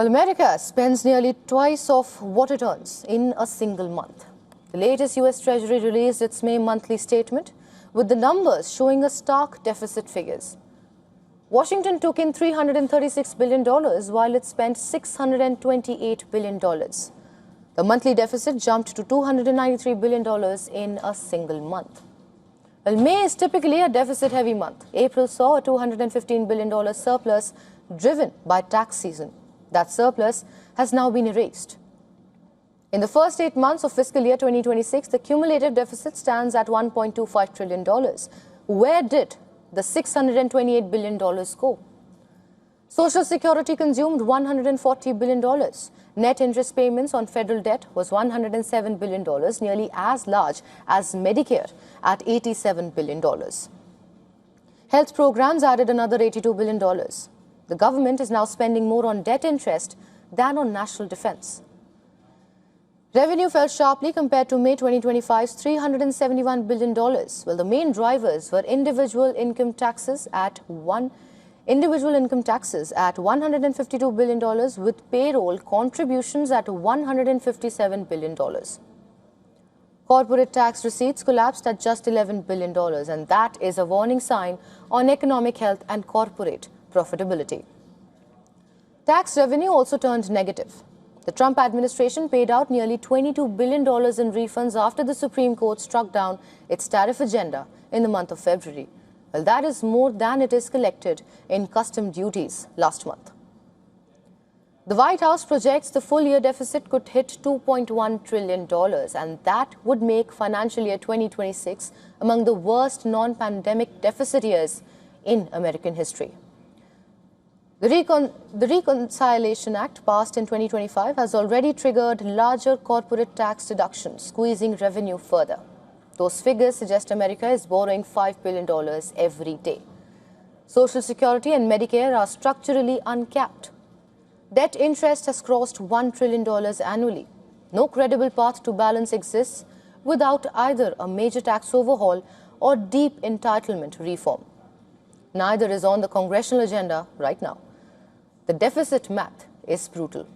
Well, America spends nearly twice of what it earns in a single month. The latest US Treasury released its May monthly statement, with the numbers showing a stark deficit figures. Washington took in $336 billion, while it spent $628 billion. The monthly deficit jumped to $293 billion in a single month. Well, May is typically a deficit-heavy month. April saw a $215 billion surplus driven by tax season. That surplus has now been erased. In the first 8 months of fiscal year 2026, the cumulative deficit stands at $1.25 trillion. Where did the $628 billion go? Social Security consumed $140 billion. Net interest payments on federal debt was $107 billion, nearly as large as Medicare at $87 billion. Health programs added another $82 billion. The government is now spending more on debt interest than on national defense. Revenue fell sharply compared to May 2025's $371 billion. Well, the main drivers were individual income taxes at $152 billion, with payroll contributions at $157 billion. Corporate tax receipts collapsed at just $11 billion, and that is a warning sign on economic health and corporate profitability. Tax revenue also turned negative. The Trump administration paid out nearly $22 billion in refunds after the Supreme Court struck down its tariff agenda in the month of February. Well, that is more than it is collected in custom duties last month. The White House projects the full-year deficit could hit $2.1 trillion, and that would make financial year 2026 among the worst non-pandemic deficit years in American history. The Reconciliation Act, passed in 2025, has already triggered larger corporate tax deductions, squeezing revenue further. Those figures suggest America is borrowing $5 billion every day. Social Security and Medicare are structurally uncapped. Debt interest has crossed $1 trillion annually. No credible path to balance exists without either a major tax overhaul or deep entitlement reform. Neither is on the congressional agenda right now. The deficit math is brutal.